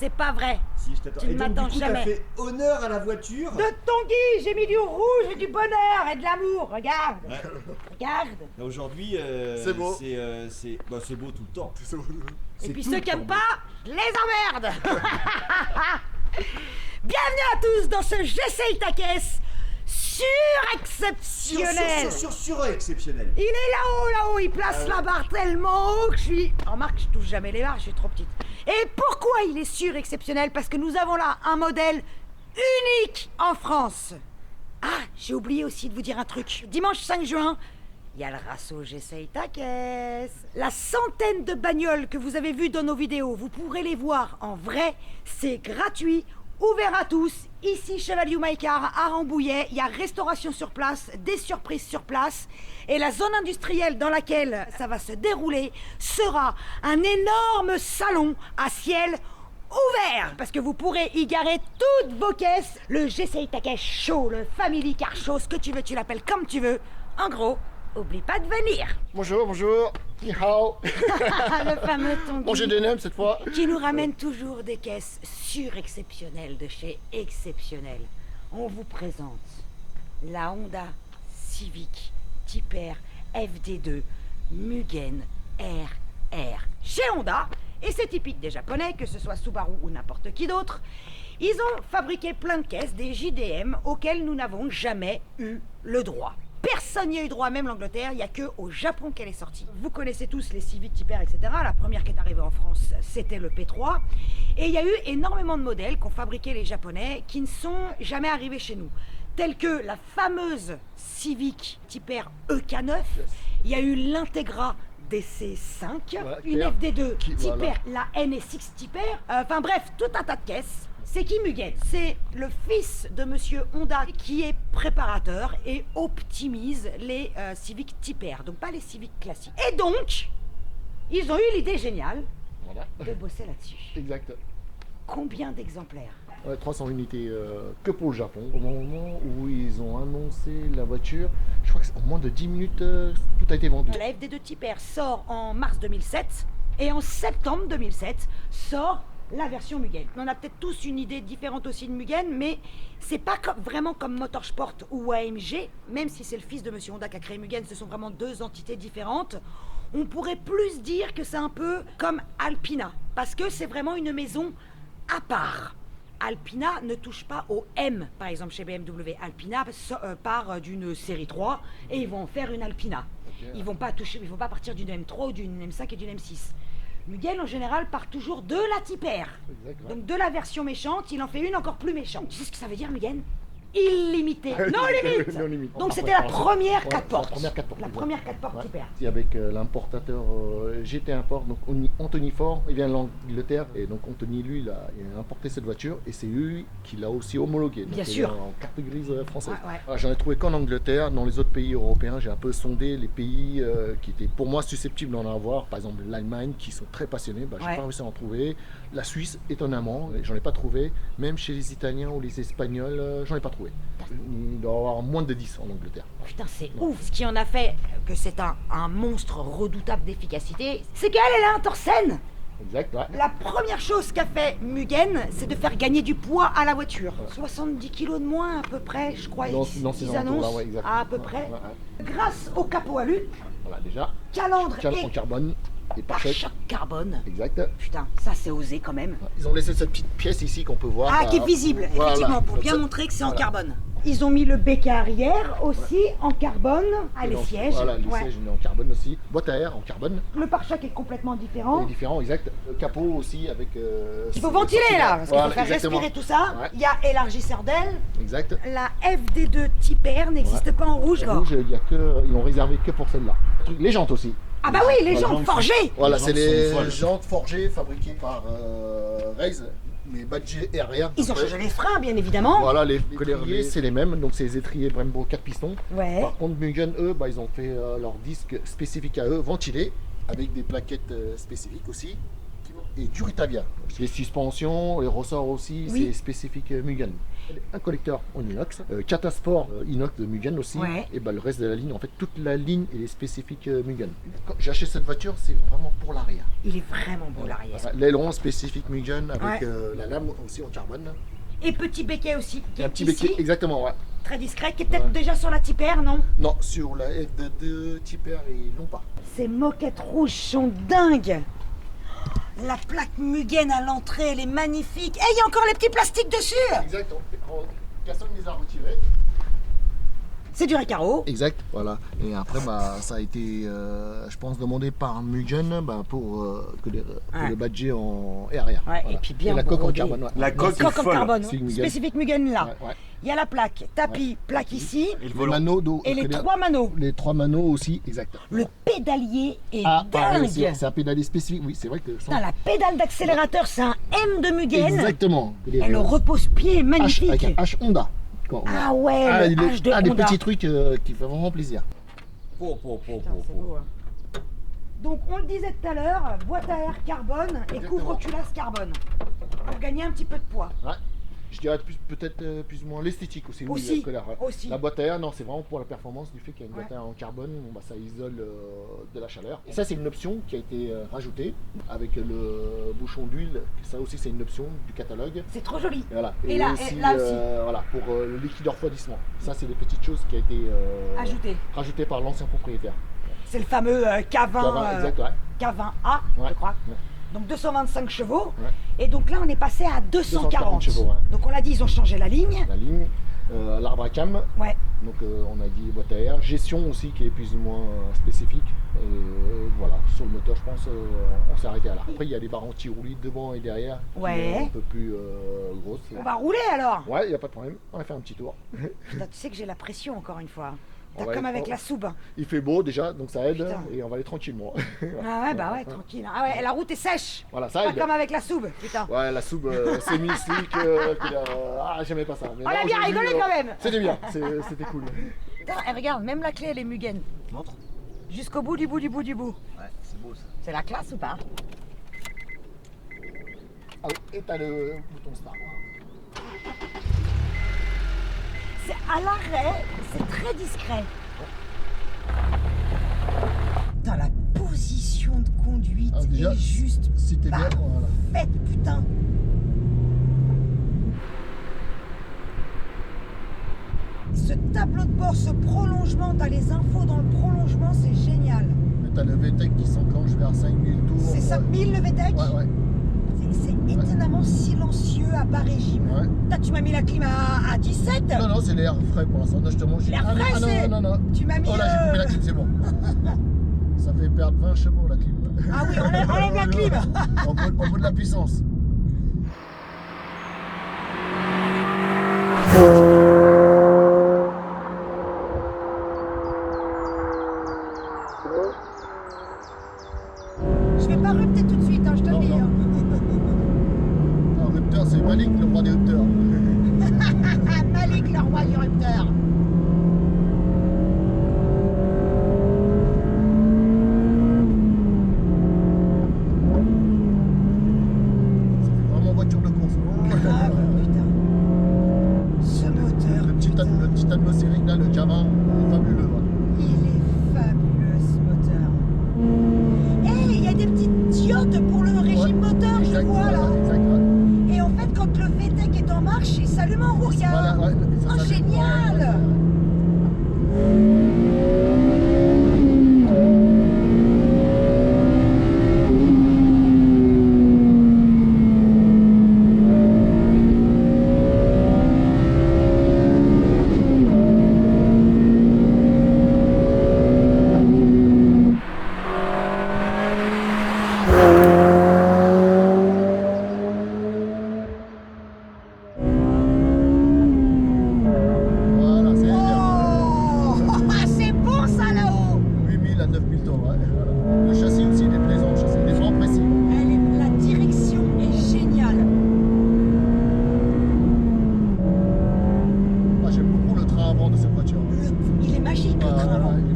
c'est pas vrai. Si, je t'attends. Tu ne Et donc, m'attends du coup, jamais. t'as fait honneur à la voiture. De Tanguy, j'ai mis du rouge et du bonheur et de l'amour, regarde. Ouais. Regarde. Là, aujourd'hui, C'est beau. C'est beau tout le temps. C'est bon. Et C'est puis tout ceux le qui temps aiment beau. pas, je les emmerde. Bienvenue à tous dans ce J'essaye ta caisse surexceptionnel. Sur-exceptionnel. Il est là-haut, il place la barre tellement haut que je suis... Remarque, je touche jamais les barres, je suis trop petite. Et pourquoi il est surexceptionnel? Parce que nous avons là un modèle unique en France. Ah, j'ai oublié aussi de vous dire un truc. Dimanche 5 juin, il y a le Rasso J'essaye ta caisse. La centaine de bagnoles que vous avez vues dans nos vidéos, vous pourrez les voir en vrai. C'est gratuit, ouvert à tous. Ici, Chevalier Maïcar, à Rambouillet. Il y a restauration sur place, des surprises sur place. Et la zone industrielle dans laquelle ça va se dérouler sera un énorme salon à ciel ouvert, parce que vous pourrez y garer toutes vos caisses. Le J'essaye ta caisse show, le Family Car Show, ce que tu veux, tu l'appelles comme tu veux. En gros, oublie pas de venir. Bonjour. Ni hao. Le fameux Tanguy Bon, j'ai des nems cette fois. qui nous ramène toujours des caisses surexceptionnelles de chez Exceptionnel. On vous présente la Honda Civic Type R FD2 Mugen RR chez Honda. Et c'est typique des Japonais, que ce soit Subaru ou n'importe qui d'autre. Ils ont fabriqué plein de caisses, des JDM, auxquelles nous n'avons jamais eu le droit. Personne n'y a eu droit, même l'Angleterre, il n'y a que au Japon qu'elle est sortie. Vous connaissez tous les Civic Type R, etc. La première qui est arrivée en France, c'était le P3. Et il y a eu énormément de modèles qu'ont fabriqués les Japonais qui ne sont jamais arrivés chez nous. Tels que la fameuse Civic Type R EK9, il y a eu l'Integra DC5, Voilà, une clair. FD2 Qui- Type voilà. R, la NSX Type R, enfin bref, tout un tas de caisses. C'est qui Mugen? C'est le fils de monsieur Honda qui est préparateur et optimise les Civic Type R, donc pas les Civic classiques. Et donc, ils ont eu l'idée géniale Voilà. de bosser là-dessus. Exact. Combien d'exemplaires? Ouais, 300 unités que pour le Japon. Au moment où ils ont annoncé la voiture, je crois que en moins de 10 minutes, tout a été vendu. La FD2 Type R sort en mars 2007 et en septembre 2007 sort la version Mugen. On a peut-être tous une idée différente aussi de Mugen, mais c'est pas vraiment comme Motorsport ou AMG, même si c'est le fils de monsieur Honda qui a créé Mugen, ce sont vraiment deux entités différentes. On pourrait plus dire que c'est un peu comme Alpina, parce que c'est vraiment une maison à part. Alpina ne touche pas au M, par exemple chez BMW. Alpina part d'une série 3 et ils vont en faire une Alpina. Ils vont pas partir d'une M3 ou d'une M5 et d'une M6. Mugen en général part toujours de la Type R. Exact, ouais. Donc de la version méchante, il en fait une encore plus méchante. Tu sais ce que ça veut dire Mugen? Illimité. Non limite. Non limite. Donc Après, c'était la par- première ouais, 4 portes. La première 4 portes. La première 4 portes Ouais. Type R. Et avec l'importateur GT Import, donc Anthony Ford, il vient de l'Angleterre et donc Anthony lui il a importé cette voiture et c'est lui qui l'a aussi homologué. Donc, Bien il est sûr. en carte grise française. Ouais, ouais. Voilà, j'en ai trouvé qu'en Angleterre, dans les autres pays européens, j'ai un peu sondé les pays qui étaient pour moi susceptibles d'en avoir, par exemple l'Allemagne qui sont très passionnés, j'ai Ouais. pas réussi à en trouver. La Suisse étonnamment, j'en ai pas trouvé, même chez les Italiens ou les Espagnols, j'en ai pas trouvé. Il doit y avoir moins de 10 en Angleterre. Putain, c'est ouf. Ce qui en a fait que c'est un monstre redoutable d'efficacité, c'est qu'elle, elle a un Torsen. Exact, ouais. La première chose qu'a fait Mugen, c'est de faire gagner du poids à la voiture. 70 kilos de moins à peu près, je crois, Dans ils ces annoncent, alentours-là, ouais, exact. à peu Ouais, près. ouais, ouais. Grâce au capot alu, Voilà, déjà. calandre En et carbone et pare-choc. pare-choc carbone. Exact. Putain, ça c'est osé quand même. Ils ont laissé cette petite pièce ici qu'on peut voir. Ah, qui est visible, voilà. effectivement, pour Donc bien ça- montrer que c'est en voilà. carbone. Ils ont mis le béquet arrière aussi en carbone. Ah, Et les donc, sièges. Voilà, les Ouais. sièges en carbone aussi. Boîte à air en carbone. Le pare-choc est complètement Il différent. est différent, exact. Le capot aussi avec. Il faut ventiler là, parce qu'il faut faire exactement. respirer tout ça. Ouais. Il y a élargisseur d'aile. Exact. La FD2 Type R n'existe pas en rouge. Le rouge, il y a que, ils l'ont réservé que pour celle-là. Les jantes aussi. Ah bah oui, les Voilà, jantes donc, forgées. Voilà, Les c'est jantes les sont folles. jantes forgées fabriquées par Race, mais badgées RR. Ils ont changé les freins, bien évidemment. Voilà, les étriers, c'est les mêmes, donc c'est les étriers Brembo 4 pistons. Ouais. Par contre, Mugen, eux, ils ont fait leur disque spécifique à eux, ventilé, avec des plaquettes spécifiques aussi, et du Ritavia. Les suspensions, les ressorts aussi, Oui. c'est spécifique Mugen. Un collecteur en inox, Catasport inox de Mugen aussi, Ouais. et bah, le reste de la ligne, en fait toute la ligne elle est spécifique Mugen. Quand j'ai acheté cette voiture, c'est vraiment pour l'arrière. Il est vraiment beau l'arrière. L'aileron spécifique Mugen avec Ouais. la lame aussi en carbone. Et petit béquet aussi, qui Et un est petit ici, béquet, exactement, ouais. très discret, qui est peut-être Ouais. déjà sur la Tipper, non? Non, sur la F2 Tipper, ils l'ont pas. Ces moquettes rouges sont dingues. La plaque Mugen à l'entrée, elle est magnifique. Et il y a encore les petits plastiques dessus. Exactement. Personne ne les a retirés. C'est du récaro. Exact, voilà. Et après, bah, ça a été, je pense, demandé par Mugen bah, pour que Ouais. le badger en et arrière. Ouais, Voilà. et puis bien la coque en brodé. carbone. Ouais. La coque est Coque en folle. carbone, C'est Mugen. spécifique Mugen là. Ouais, ouais. Il y a la plaque, tapis, plaque ici, Et le Les volant. manos d'eau. et les 3 manos. Les 3 manos aussi, exact. Le pédalier est pareil, dingue. c'est un pédalier spécifique, oui, c'est vrai que. Putain, la pédale d'accélérateur, c'est un M de Mugen. Exactement. Et le repose-pied est H, magnifique. avec un H Honda. Quand- Ah ouais, le H de des Honda. petits trucs qui font vraiment plaisir. Putain, c'est beau, hein. Donc on le disait tout à l'heure, boîte à air carbone et Exactement. couvre-culasse carbone. Pour gagner un petit peu de poids. Ouais. Je dirais peut-être plus ou moins l'esthétique aussi. Oui, Aussi, que ouais. aussi. La boîte à air, non, c'est vraiment pour la performance du fait qu'il y a une boîte Ouais. à air en carbone, bon, bah, ça isole de la chaleur. Et ça, c'est une option qui a été rajoutée avec le bouchon d'huile. Ça aussi, c'est une option du catalogue. C'est trop joli. Et voilà. Et là aussi. Voilà, pour le liquide refroidissement. Ça, c'est des petites choses qui a été Ajouté. rajoutées par l'ancien propriétaire. C'est le fameux K20, Exact, ouais. K20A, Ouais. je crois. Ouais. Donc 225 chevaux. Ouais. Et donc là, on est passé à 240 chevaux, ouais. Donc on l'a dit, ils ont changé la ligne. La ligne, l'arbre à cam. Ouais. Donc on a dit boîte à air, gestion aussi qui est plus ou moins spécifique. Et voilà, sur le moteur je pense on s'est arrêté à là. Après il y a les barres anti-roulis devant et derrière qui Ouais. sont un peu plus grosses. On va rouler alors. Ouais, il n'y a pas de problème, on va faire un petit tour. Putain, tu sais que j'ai la pression encore une fois. On T'as va comme aller- avec la soupe. Il fait beau déjà, donc ça aide Putain. et on va aller tranquillement. Ah ouais, bah ouais, tranquille. Ah ouais, et la route est sèche. Voilà, ça Pas aide. comme avec la soupe, putain. Ouais, la soupe semi-slick, ah j'aimais pas ça. Mais On a non, bien aujourd'hui, rigolé quand même. C'était bien, c'était cool. Putain, et regarde, même la clé, elle est Mugen. Montre. Jusqu'au bout du bout du bout du bout. Ouais, c'est beau ça. C'est la classe ou pas? Ah oui, et t'as le bouton start. C'est à l'arrêt, c'est très discret. Putain, la position de conduite Ah, déjà, est juste C'était bien, voilà. parfaite, putain. Ce tableau de bord, ce prolongement, t'as les infos dans le prolongement, c'est génial. Et t'as le VTEC qui s'enclenche vers 5000 tours. C'est 5000 le VTEC? Ouais, ouais. C'est étonnamment silencieux à bas régime. Ouais. Putain, tu m'as mis la clim à 17. Non, non, c'est l'air frais pour l'instant. Non, je te montre. L'air Ah, non, frais, ah, non, c'est- non, non, non. Tu m'as mis. Oh là, j'ai coupé la clim, c'est bon. Ça fait perdre 20 chevaux la clim. Ah oui, enlève la clim. On veut de la puissance. Je vais pas rupter tout de suite, hein, je te le Non, dis. non. hein. Un rupteur, c'est Malik, le roi des rupteurs. Malik, le roi du rupteur. Ça fait vraiment voiture de course. Ah putain. Ce moteur. putain, Le petit atmosphérique là, le Java, il est fabuleux. Ouais. Il est fabuleux ce moteur. Eh, il y a des petites diodes pour le régime moteur, je Exact, vois là. voilà, exact, ouais. Et en fait, quand le VTEC est en marche, il s'allume en roue, regarde. Voilà, ouais, ça Oh, s'allume. génial. Voilà, c'est bien. Oh, c'est bon ça là-haut. 8000 à 9000 tours, ouais, voilà. Le châssis aussi, il est plaisant, le châssis, il est vraiment précis. La direction est géniale. Moi, j'aime beaucoup le train avant de cette voiture. Il est magique le train Il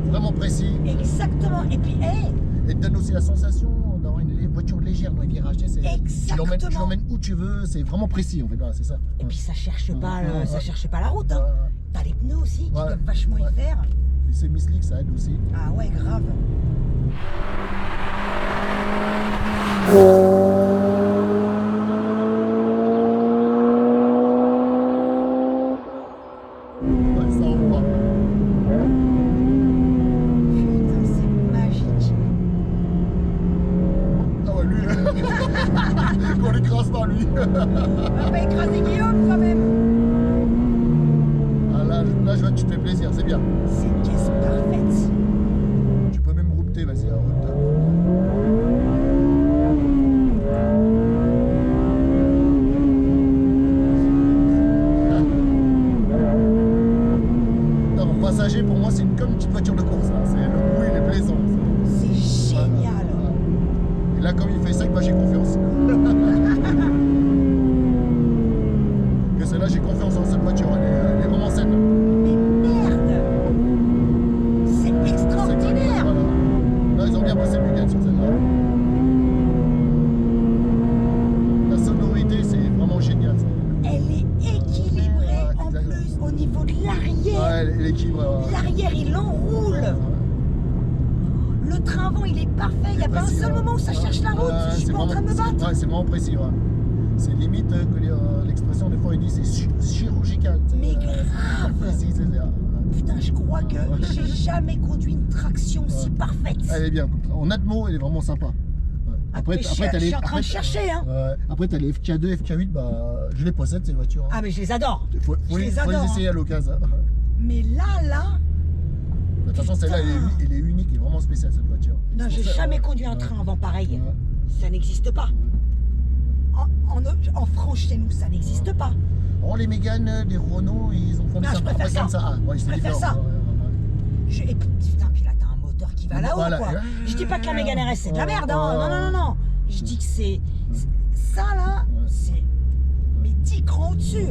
est vraiment précis Exactement. Et puis, hey, et donne aussi la sensation d'avoir une voiture légère dans les virages. Tu sais, Exactement. tu l'emmènes où tu veux, c'est vraiment précis en fait, voilà, c'est ça. Et puis ça cherche pas, Ouais. ça cherche pas la route. Hein. T'as les pneus aussi qui Ouais. doivent vachement y faire. Les semi-slick, ça aide aussi. Ah ouais, grave. Ouais, ça envoie. Putain, c'est magique. Ah ouais, lui, qu'on l'écrase pas lui. On va pas écraser Guillaume quand même. Ah, là, je vois que tu te fais plaisir, c'est bien. C'est une caisse parfaite. Tu peux même router, vas-y, route. Non, mon passager, pour moi, c'est comme une petite voiture de course. Là. Le bruit, il est plaisant. C'est génial. Et là, comme il fait ça, bah, j'ai confiance. Que celle-là, j'ai confiance dans cette voiture. Elle est vraiment saine. Mais merde. C'est extraordinaire. Voilà. Là, ils ont bien bossé le week-end sur celle-là. La sonorité, c'est vraiment génial. Ça. Elle est équilibrée en plus au niveau de l'arrière. Ouais, elle est équilibrée. Ouais. L'arrière, il enroule. Le train avant, il est parfait. Il n'y a pas un Précis, seul ouais. moment où ça cherche la route. Ouais, Je suis c'est pas en train de me vraiment- battre. Ouais, c'est vraiment précis. Ouais. C'est limite que l'expression, des fois, ils disent c'est chirurgical. tu sais. Mais grave. Précis, c'est ça. Putain, je crois que j'ai jamais conduit une traction si parfaite. Elle est bien. En atmo, elle est vraiment sympa. Ouais. Mais je suis en train de chercher. Hein. Après, t'as les FK2, FK8, bah, je les possède ces voitures. Ah, mais je les adore. Faut je les les adore, essayer à l'occasion. Mais là. De toute façon, celle-là, elle est unique et vraiment spéciale cette voiture. Non, j'ai jamais conduit un train avant pareil. Ouais. Ça n'existe pas. En France, chez nous, ça n'existe pas. Oh, les Mégane, les Renault, ils ont fondé Non, ça je par préfère comme ça. ça. Ah, ouais, Je c'est préfère différent. ça. Et putain, puis là, t'as un moteur qui va là-haut, Voilà. quoi. Je dis pas que la Mégane RS, c'est de la merde, hein. Ouais. Non. Je dis que c'est... Ça, là, c'est... Mais 10 crans au-dessus.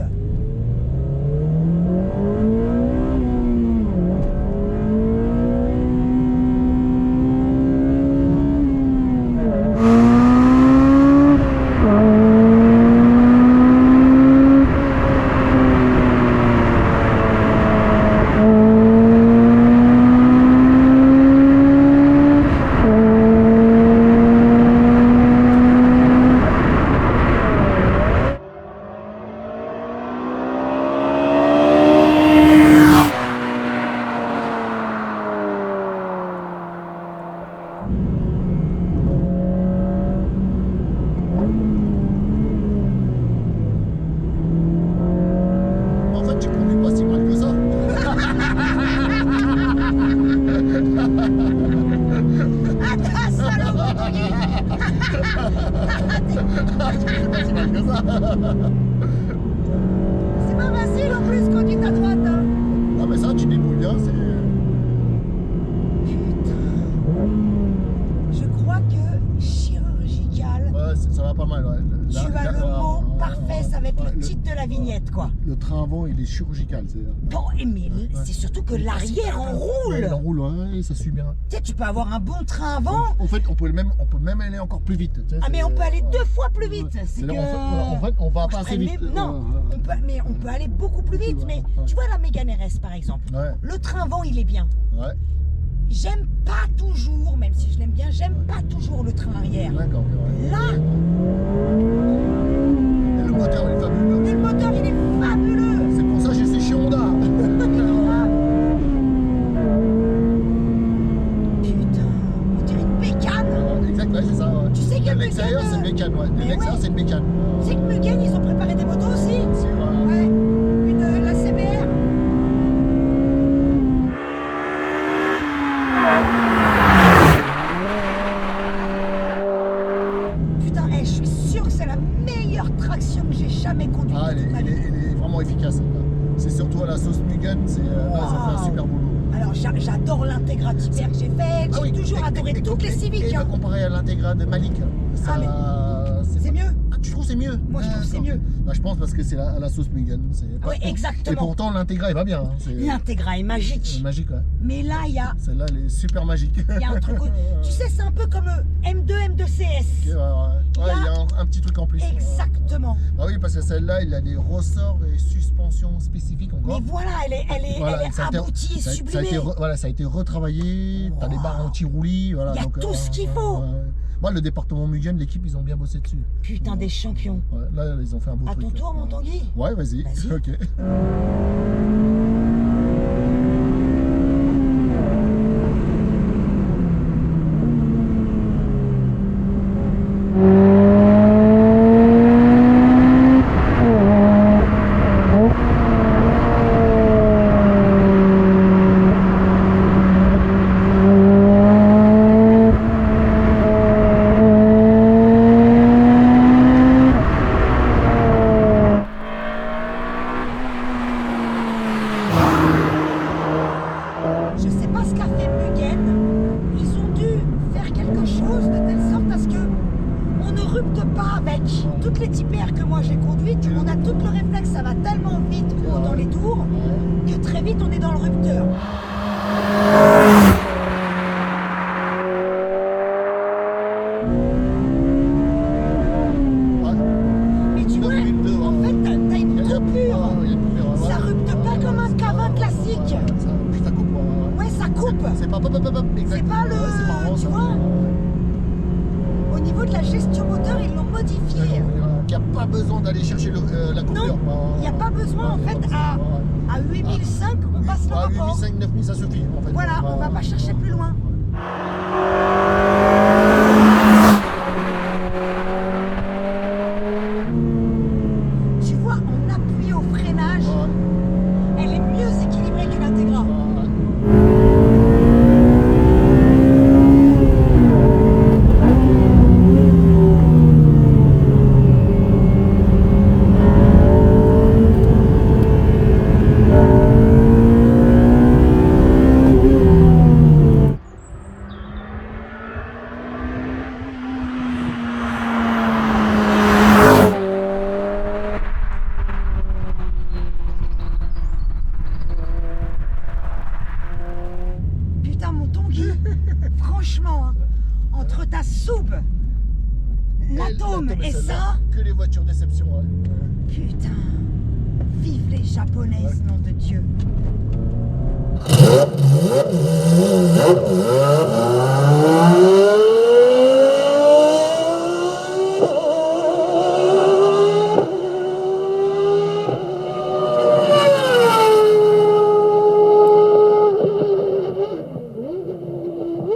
En fait, tu conduis pas si mal que ça. Ah, ta salope, Anthony. Tu conduis pas si mal que ça. C'est pas facile, en plus, quand tu es à droite, hein. Ah, mais ça, tu débrouilles bien. Putain. Je crois que chirurgical... Ouais, ça va pas mal. Ouais. Tu as le mot parfait, ça va être le le titre de la vignette, quoi. Le train avant, il est chirurgical. Bon, mais c'est surtout que l'arrière enroule. Il enroule, ouais, ça suit bien. Tu sais, tu peux avoir un bon train avant. En fait, on peut même aller encore plus vite. tu sais, Ah, mais on peut aller 2 fois plus ouais. vite. C'est C'est que... là, en fait, on va Moi, pas je assez traîne vite. Non, mais on peut aller beaucoup plus vite. Mais tu vois la Mégane RS, par exemple. Ouais, Le train avant, il est bien. ouais. J'aime pas toujours, même si je l'aime bien, j'aime pas toujours le train arrière. D'accord. Ouais. Là, Et le moteur, il est fabuleux. le moteur, il est fabuleux. C'est pour ça que j'ai ces chez Honda. Putain, on dirait une bécane. Exact, ouais, c'est ça. Ouais. Tu sais qu'il y a De une l'extérieur, bécane, c'est une bécane. Ouais. De mais l'extérieur, ouais. c'est une bécane. Tu sais que Mugen, ils ont préparé des motos aussi. Si, voilà. Ouais, la CBR. Putain, je suis sûre que c'est la meilleure traction que j'ai jamais conduite Ah, de toute ma elle vie. est vraiment efficace. Celle-là. C'est surtout à la sauce Mugen, ouais, ça fait un super boulot. Alors j'adore l'Integra Tiber que j'ai fait, j'ai toujours adoré toutes les Civics. Et Hein. comparé à l'Integra de Malik, ça, C'est mieux. Ah, tu trouves c'est mieux? Moi je trouve que c'est mieux. Bah, je pense parce que c'est à la sauce Mugen. Oui, exactement. Et pourtant, l'Integra, il va bien. Hein. L'Integra est magique. Magique, ouais. Mais là, il y a Celle-là, elle est super magique. un truc. Tu sais, c'est un peu comme M2, M2CS. Ok, ouais, il y a un petit truc en plus. Exactement. Ah oui, parce que celle-là, il a des ressorts et suspensions spécifiques encore. Mais voilà, elle est ça a été- aboutie et ça a sublimée. été ça a été retravaillé. T'as des barres anti-roulis. Voilà, Il y a donc, tout ce qu'il faut. Moi, le département Mugen, l'équipe, ils ont bien bossé dessus. Putain, des champions. Ouais, là, ils ont fait un beau À truc. ton tour, mon Tanguy. Ouais, vas-y. Vas-y. Ok. Je sais pas ce qu'a fait Mugen. Ils ont dû faire quelque chose de telle sorte à ce que on ne rupte pas avec toutes les typères que moi j'ai conduites. On a tout le réflexe, ça va tellement vite haut dans les tours que très vite on est dans le rupteur. Mais tu vois, en fait, t'as une coupure. Ça rupte pas comme un K20 classique. Ça coupe. Ouais, ça coupe. C'est pas C'est pas le. c'est marrant, Tu ça. vois, au niveau de la gestion moteur, ils l'ont modifié. Il n'y a pas besoin d'aller chercher la coupure. Non, il n'y a pas besoin en fait à 8005, on passe le À rapport. 8005, 9000, ça suffit en fait. Voilà, on va pas chercher plus loin. Tu vois, en appuyant au freinage, elle est mieux équilibrée que l'Integra. Putain, mon Tanguy, franchement, hein, entre ta soupe, l'atome et celle-là, ça, que les voitures déception. Ouais. putain, vive les japonaises, nom de Dieu.